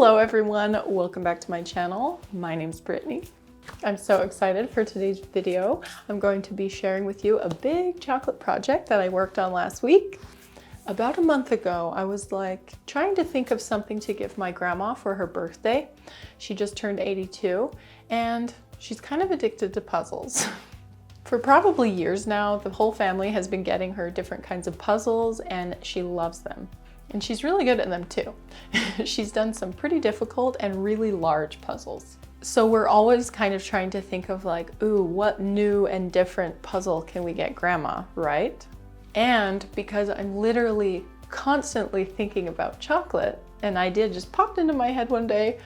Hello everyone, welcome back to my channel. My name's Brittnee. I'm so excited for today's video. I'm going to be sharing with you a big chocolate project that I worked on last week. About a month ago, I was like trying to think of something to give my grandma for her birthday. She just turned 82 and she's kind of addicted to puzzles. For probably years now, the whole family has been getting her different kinds of puzzles and she loves them. And she's really good at them too. She's done some pretty difficult and really large puzzles. So we're always kind of trying to think of like, ooh, what new and different puzzle can we get grandma, right? And because I'm literally constantly thinking about chocolate, an idea just popped into my head one day.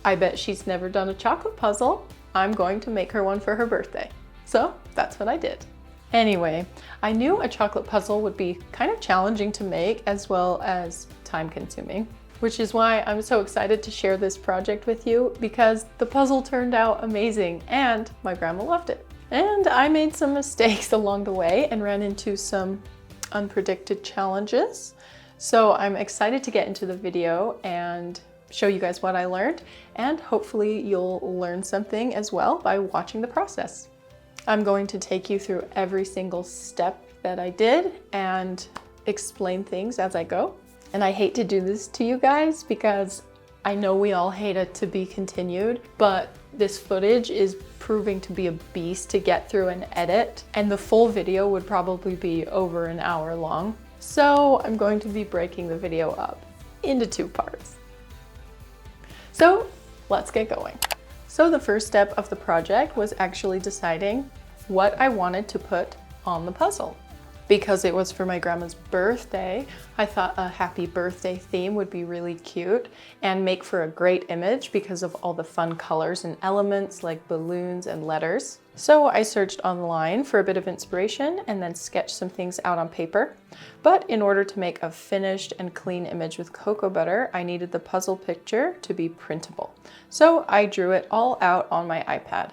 I bet she's never done a chocolate puzzle. I'm going to make her one for her birthday. So that's what I did. Anyway, I knew a chocolate puzzle would be kind of challenging to make as well as time consuming, which is why I'm so excited to share this project with you because the puzzle turned out amazing and my grandma loved it. And I made some mistakes along the way and ran into some unpredicted challenges. So I'm excited to get into the video and show you guys what I learned, and hopefully you'll learn something as well by watching the process. I'm going to take you through every single step that I did and explain things as I go. And I hate to do this to you guys because I know we all hate it to be continued, but this footage is proving to be a beast to get through and edit, and the full video would probably be over an hour long. So I'm going to be breaking the video up into 2 parts. So let's get going. So the first step of the project was actually deciding what I wanted to put on the puzzle. Because it was for my grandma's birthday, I thought a happy birthday theme would be really cute and make for a great image because of all the fun colors and elements like balloons and letters. So I searched online for a bit of inspiration and then sketched some things out on paper. But in order to make a finished and clean image with cocoa butter, I needed the puzzle picture to be printable. So I drew it all out on my iPad.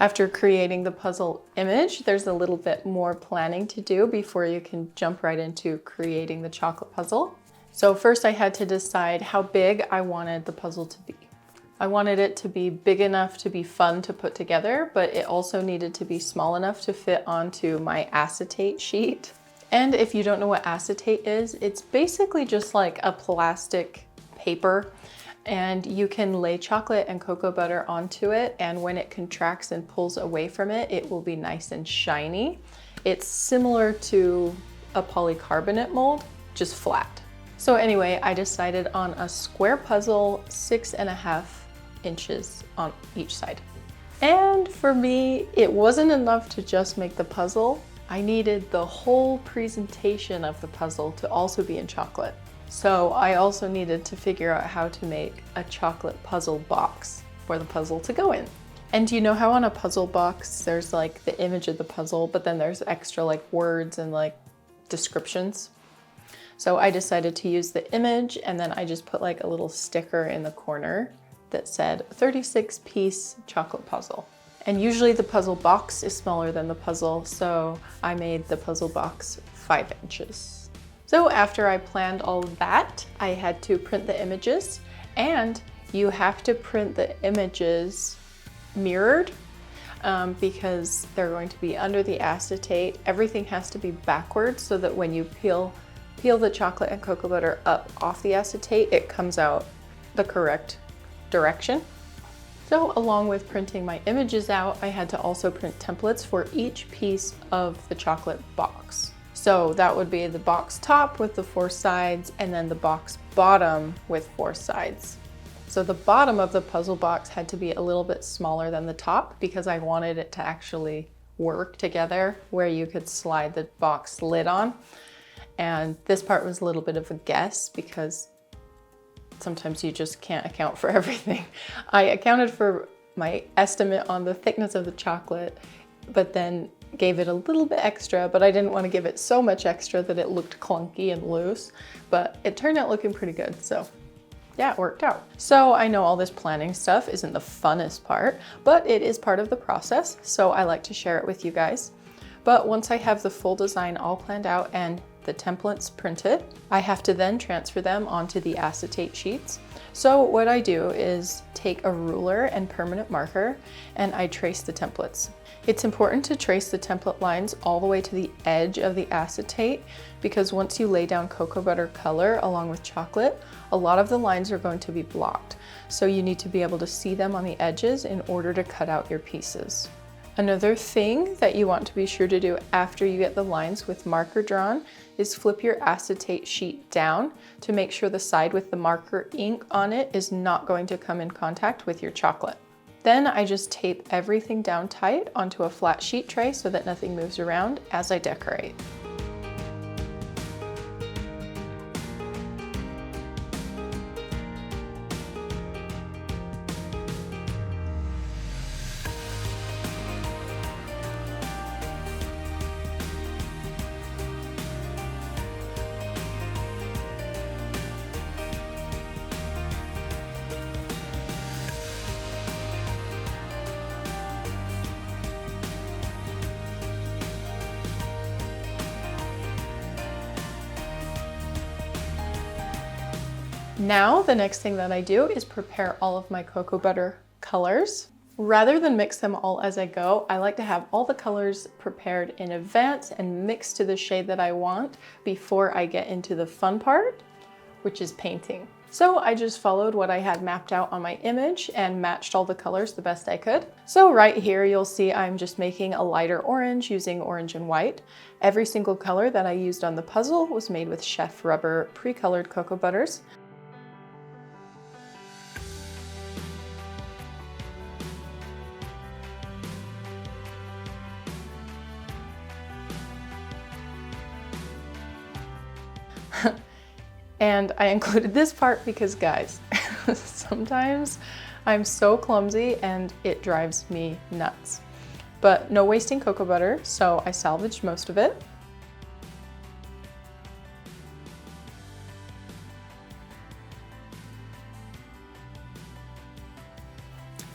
After creating the puzzle image, there's a little bit more planning to do before you can jump right into creating the chocolate puzzle. So first I had to decide how big I wanted the puzzle to be. I wanted it to be big enough to be fun to put together, but it also needed to be small enough to fit onto my acetate sheet. And if you don't know what acetate is, it's basically just like a plastic paper, and you can lay chocolate and cocoa butter onto it, and when it contracts and pulls away from it, it will be nice and shiny. It's similar to a polycarbonate mold, just flat. So anyway, I decided on a square puzzle, 6.5 inches on each side. And for me, it wasn't enough to just make the puzzle. I needed the whole presentation of the puzzle to also be in chocolate. So I also needed to figure out how to make a chocolate puzzle box for the puzzle to go in. And you know how on a puzzle box, there's like the image of the puzzle, but then there's extra like words and like descriptions. So I decided to use the image, and then I just put like a little sticker in the corner that said 36-piece chocolate puzzle. And usually the puzzle box is smaller than the puzzle, so I made the puzzle box 5 inches. So after I planned all of that, I had to print the images, and you have to print the images mirrored because they're going to be under the acetate. Everything has to be backwards so that when you peel the chocolate and cocoa butter up off the acetate, it comes out the correct direction. So along with printing my images out, I had to also print templates for each piece of the chocolate box. So that would be the box top with the 4 sides, and then the box bottom with 4 sides. So the bottom of the puzzle box had to be a little bit smaller than the top because I wanted it to actually work together where you could slide the box lid on. And this part was a little bit of a guess because sometimes you just can't account for everything. I accounted for my estimate on the thickness of the chocolate, but then gave it a little bit extra, but I didn't want to give it so much extra that it looked clunky and loose, but it turned out looking pretty good. So yeah, it worked out. So I know all this planning stuff isn't the funnest part, but it is part of the process, so I like to share it with you guys. But once I have the full design all planned out and the templates printed, I have to then transfer them onto the acetate sheets. So what I do is take a ruler and permanent marker and I trace the templates. It's important to trace the template lines all the way to the edge of the acetate because once you lay down cocoa butter color along with chocolate, a lot of the lines are going to be blocked. So you need to be able to see them on the edges in order to cut out your pieces. Another thing that you want to be sure to do after you get the lines with marker drawn is flip your acetate sheet down to make sure the side with the marker ink on it is not going to come in contact with your chocolate. Then I just tape everything down tight onto a flat sheet tray so that nothing moves around as I decorate. Now, the next thing that I do is prepare all of my cocoa butter colors. Rather than mix them all as I go, I like to have all the colors prepared in advance and mixed to the shade that I want before I get into the fun part, which is painting. So I just followed what I had mapped out on my image and matched all the colors the best I could. So right here, you'll see I'm just making a lighter orange using orange and white. Every single color that I used on the puzzle was made with Chef Rubber pre-colored cocoa butters. And I included this part because guys, sometimes I'm so clumsy and it drives me nuts. But no wasting cocoa butter, so I salvaged most of it.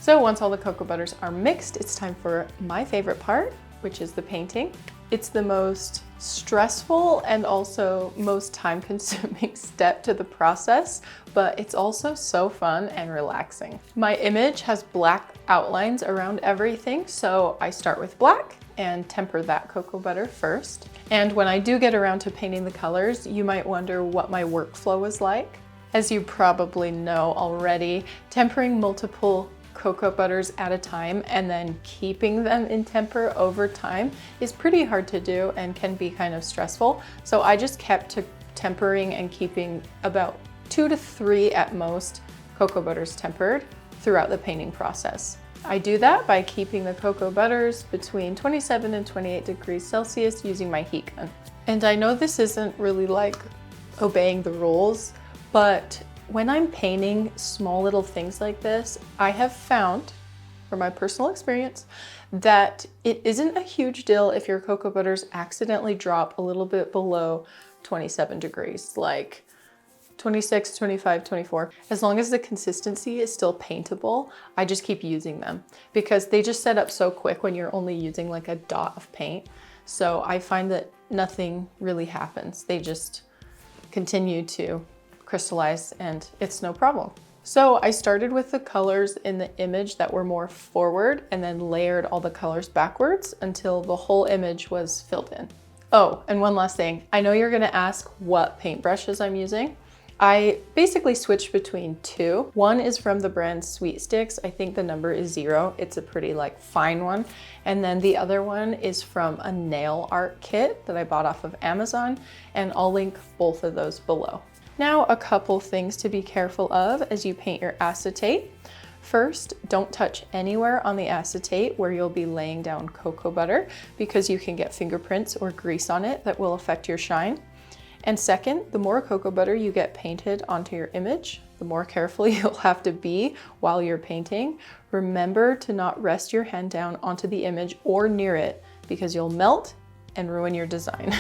So once all the cocoa butters are mixed, it's time for my favorite part, which is the painting. It's the most stressful and also most time-consuming step to the process, but it's also so fun and relaxing. My image has black outlines around everything, so I start with black and temper that cocoa butter first. And when I do get around to painting the colors, you might wonder what my workflow was like. As you probably know already, tempering multiple cocoa butters at a time and then keeping them in temper over time is pretty hard to do and can be kind of stressful. So I just kept tempering and keeping about 2 to 3 at most cocoa butters tempered throughout the painting process. I do that by keeping the cocoa butters between 27 and 28 degrees Celsius using my heat gun. And I know this isn't really like obeying the rules, but when I'm painting small little things like this, I have found, from my personal experience, that it isn't a huge deal if your cocoa butters accidentally drop a little bit below 27 degrees, like 26, 25, 24. As long as the consistency is still paintable, I just keep using them because they just set up so quick when you're only using like a dot of paint. So I find that nothing really happens. They just continue to crystallize and it's no problem. So I started with the colors in the image that were more forward and then layered all the colors backwards until the whole image was filled in. Oh, and one last thing. I know you're gonna ask what paintbrushes I'm using. I basically switched between 2. One is from the brand Sweet Sticks. I think the number is 0. It's a pretty like fine one. And then the other one is from a nail art kit that I bought off of Amazon, and I'll link both of those below. Now, a couple things to be careful of as you paint your acetate. First, don't touch anywhere on the acetate where you'll be laying down cocoa butter because you can get fingerprints or grease on it that will affect your shine. And second, the more cocoa butter you get painted onto your image, the more careful you'll have to be while you're painting. Remember to not rest your hand down onto the image or near it because you'll melt and ruin your design.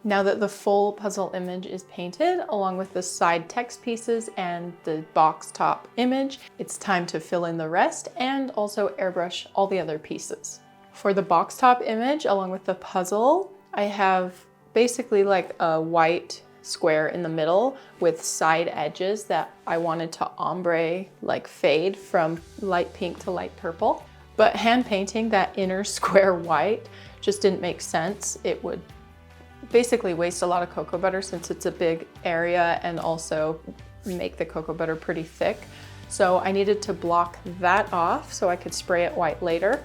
Now that the full puzzle image is painted, along with the side text pieces and the box top image, it's time to fill in the rest and also airbrush all the other pieces. For the box top image, along with the puzzle, I have basically like a white square in the middle with side edges that I wanted to ombre, like fade from light pink to light purple. But hand painting that inner square white just didn't make sense. It would basically waste a lot of cocoa butter since it's a big area and also make the cocoa butter pretty thick. So I needed to block that off so I could spray it white later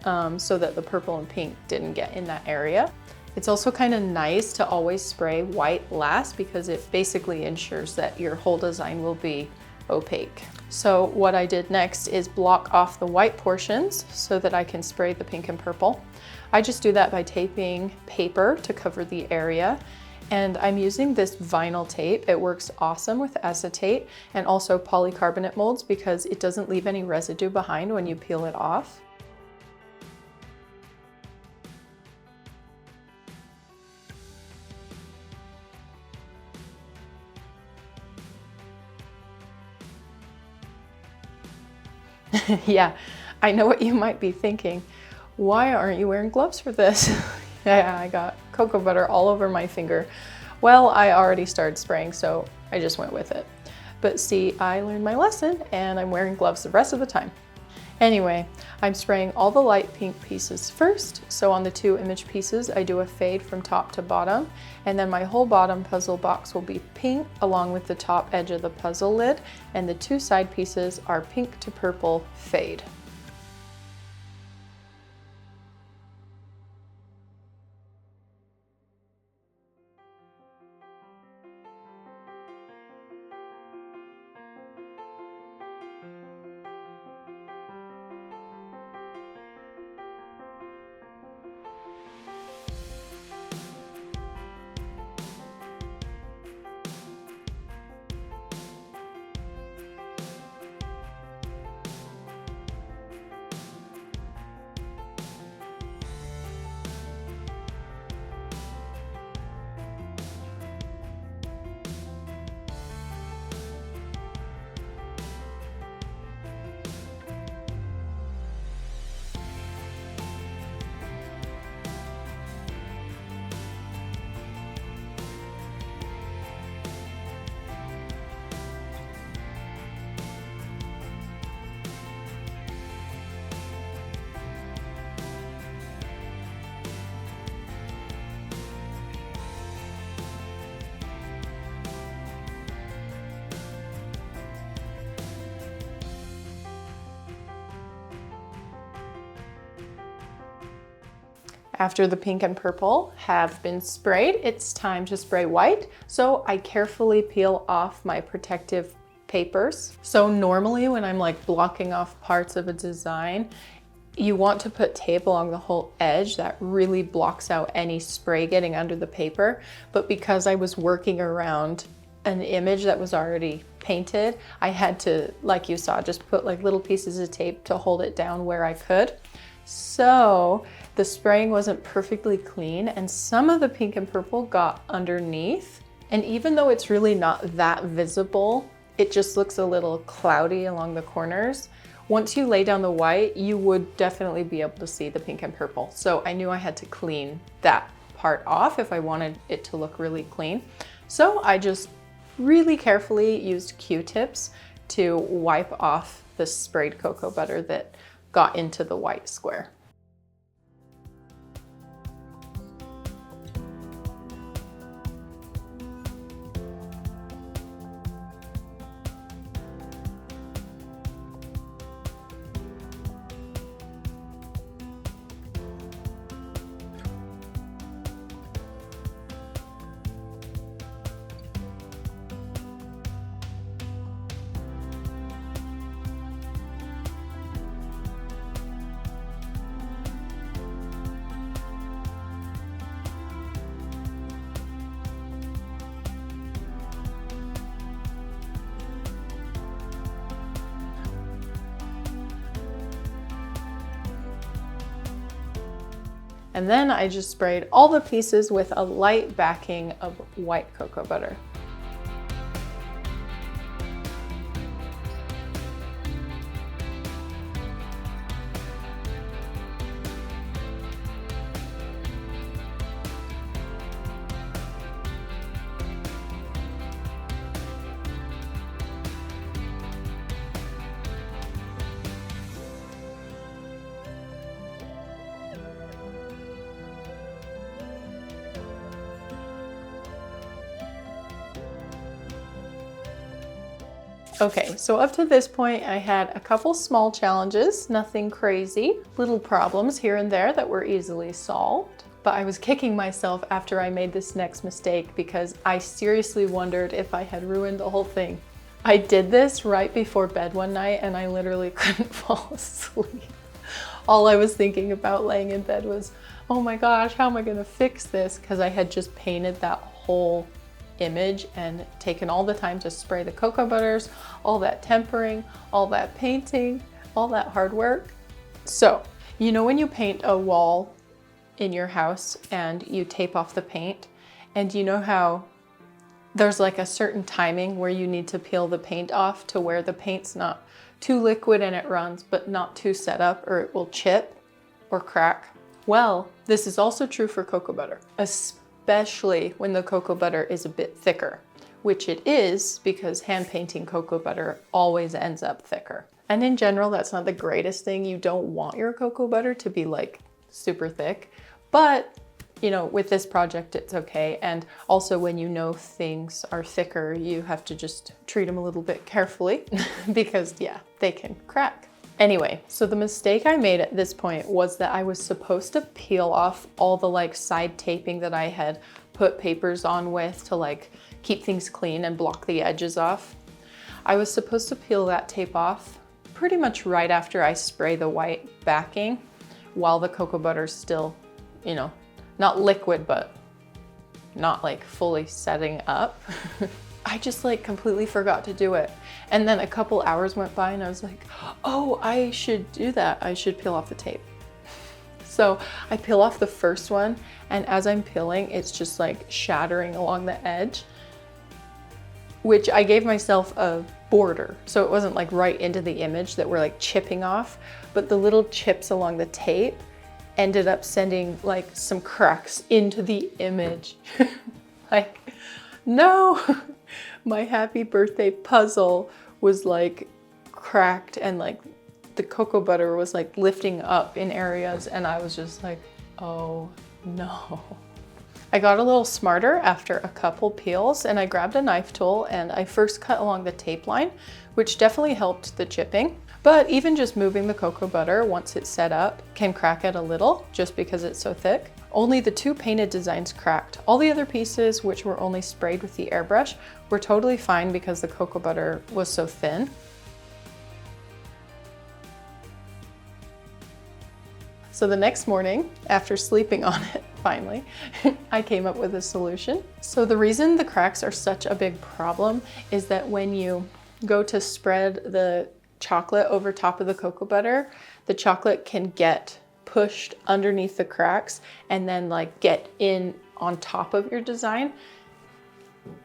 so that the purple and pink didn't get in that area. It's also kind of nice to always spray white last because it basically ensures that your whole design will be opaque. So what I did next is block off the white portions so that I can spray the pink and purple. I just do that by taping paper to cover the area. And I'm using this vinyl tape. It works awesome with acetate and also polycarbonate molds because it doesn't leave any residue behind when you peel it off. Yeah, I know what you might be thinking. Why aren't you wearing gloves for this? Yeah, I got cocoa butter all over my finger. Well, I already started spraying, so I just went with it. But see, I learned my lesson and I'm wearing gloves the rest of the time. Anyway, I'm spraying all the light pink pieces first. So on the 2 image pieces, I do a fade from top to bottom, and then my whole bottom puzzle box will be pink along with the top edge of the puzzle lid, and the 2 side pieces are pink to purple fade. After the pink and purple have been sprayed, it's time to spray white. So I carefully peel off my protective papers. So normally when I'm like blocking off parts of a design, you want to put tape along the whole edge that really blocks out any spray getting under the paper. But because I was working around an image that was already painted, I had to, like you saw, just put like little pieces of tape to hold it down where I could. So the spraying wasn't perfectly clean and some of the pink and purple got underneath. And even though it's really not that visible, it just looks a little cloudy along the corners. Once you lay down the white, you would definitely be able to see the pink and purple. So I knew I had to clean that part off if I wanted it to look really clean. So I just really carefully used Q-tips to wipe off the sprayed cocoa butter that got into the white square. And then I just sprayed all the pieces with a light backing of white cocoa butter. Okay, so up to this point, I had a couple small challenges, nothing crazy, little problems here and there that were easily solved. But I was kicking myself after I made this next mistake because I seriously wondered if I had ruined the whole thing. I did this right before bed one night and I literally couldn't fall asleep. All I was thinking about laying in bed was, oh my gosh, how am I gonna fix this? Because I had just painted that whole image and taken all the time to spray the cocoa butters, all that tempering, all that painting, all that hard work. So, you know when you paint a wall in your house and you tape off the paint, and you know how there's like a certain timing where you need to peel the paint off to where the paint's not too liquid and it runs, but not too set up or it will chip or crack? Well, this is also true for cocoa butter, especially when the cocoa butter is a bit thicker, which it is because hand painting cocoa butter always ends up thicker. And in general, that's not the greatest thing. You don't want your cocoa butter to be like super thick, but you know, with this project, it's okay. And also when you know things are thicker, you have to just treat them a little bit carefully because yeah, they can crack. Anyway, so the mistake I made at this point was that I was supposed to peel off all the like side taping that I had put papers on with to like keep things clean and block the edges off. I was supposed to peel that tape off pretty much right after I spray the white backing while the cocoa butter's still, you know, not liquid, but not like fully setting up. I just like completely forgot to do it. And then a couple hours went by and I was like, oh, I should do that. I should peel off the tape. So I peel off the first one, and as I'm peeling, it's just like shattering along the edge, which I gave myself a border. So it wasn't like right into the image that were like chipping off, but the little chips along the tape ended up sending like some cracks into the image. Like, no, my happy birthday puzzle was like cracked and like the cocoa butter was like lifting up in areas, and I was just like, oh no. I got a little smarter after a couple peels, and I grabbed a knife tool and I first cut along the tape line, which definitely helped the chipping. But even just moving the cocoa butter once it's set up can crack it a little just because it's so thick. Only the two painted designs cracked. All the other pieces, which were only sprayed with the airbrush, were totally fine because the cocoa butter was so thin. So the next morning, after sleeping on it, finally, I came up with a solution. So the reason the cracks are such a big problem is that when you go to spread the chocolate over top of the cocoa butter, the chocolate can get pushed underneath the cracks and then like get in on top of your design,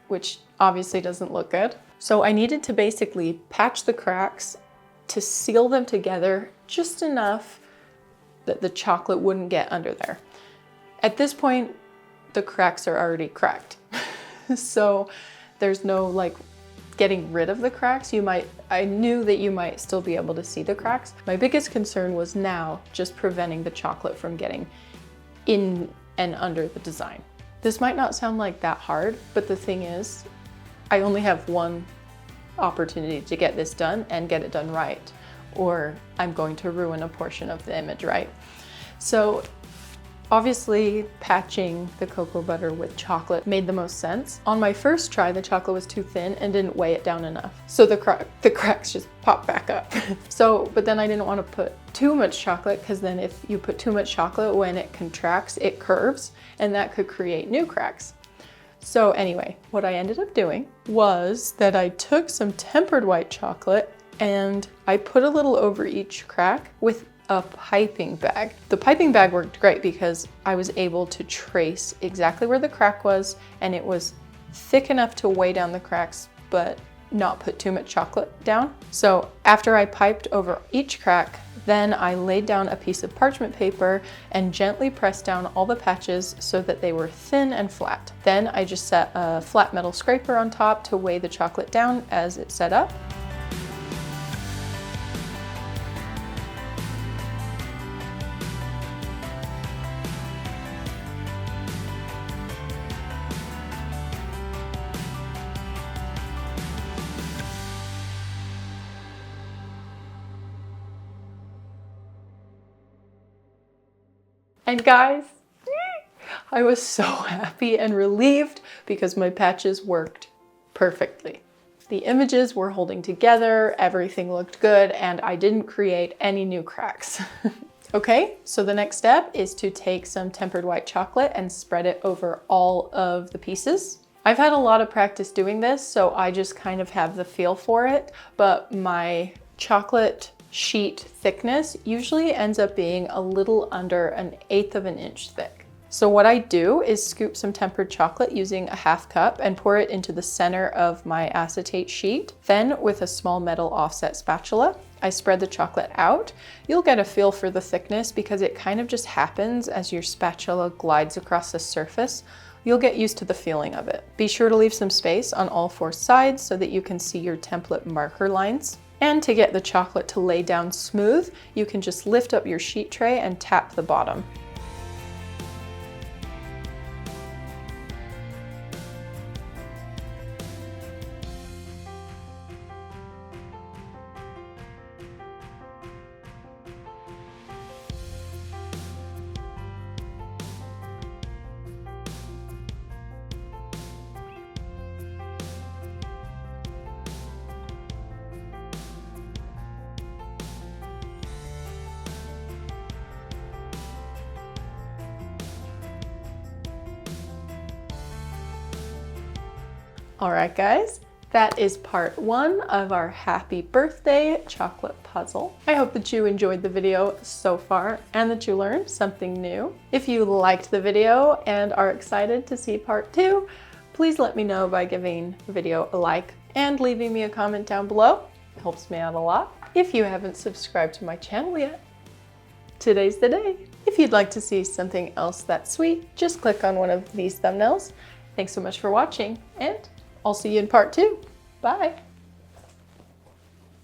which obviously doesn't look good. So I needed to basically patch the cracks to seal them together just enough that the chocolate wouldn't get under there. At this point, the cracks are already cracked. So there's no like getting rid of the cracks. I knew that you might still be able to see the cracks. My biggest concern was now just preventing the chocolate from getting in and under the design. This might not sound like that hard, but the thing is, I only have one opportunity to get this done and get it done right, or I'm going to ruin a portion of the image, right? So obviously patching the cocoa butter with chocolate made the most sense. On my first try, the chocolate was too thin and didn't weigh it down enough. So the cracks just popped back up. But then I didn't want to put too much chocolate, because then if you put too much chocolate, when it contracts, it curves, and that could create new cracks. So anyway, what I ended up doing was that I took some tempered white chocolate and I put a little over each crack with a piping bag. The piping bag worked great because I was able to trace exactly where the crack was, and it was thick enough to weigh down the cracks, but not put too much chocolate down. So after I piped over each crack, then I laid down a piece of parchment paper and gently pressed down all the patches so that they were thin and flat. Then I just set a flat metal scraper on top to weigh the chocolate down as it set up. And guys, I was so happy and relieved because my patches worked perfectly. The images were holding together, everything looked good, and I didn't create any new cracks. Okay, so the next step is to take some tempered white chocolate and spread it over all of the pieces. I've had a lot of practice doing this, so I just kind of have the feel for it, but my chocolate sheet thickness usually ends up being a little under 1/8 of an inch thick. So what I do is scoop some tempered chocolate using a 1/2 cup and pour it into the center of my acetate sheet. Then with a small metal offset spatula, I spread the chocolate out. You'll get a feel for the thickness because it kind of just happens as your spatula glides across the surface. You'll get used to the feeling of it. Be sure to leave some space on all 4 sides so that you can see your template marker lines. And to get the chocolate to lay down smooth, you can just lift up your sheet tray and tap the bottom. All right, guys, that is part 1 of our happy birthday chocolate puzzle. I hope that you enjoyed the video so far and that you learned something new. If you liked the video and are excited to see part 2, please let me know by giving the video a like and leaving me a comment down below. It helps me out a lot. If you haven't subscribed to my channel yet, today's the day. If you'd like to see something else that's sweet, just click on one of these thumbnails. Thanks so much for watching, and I'll see you in part 2. Bye.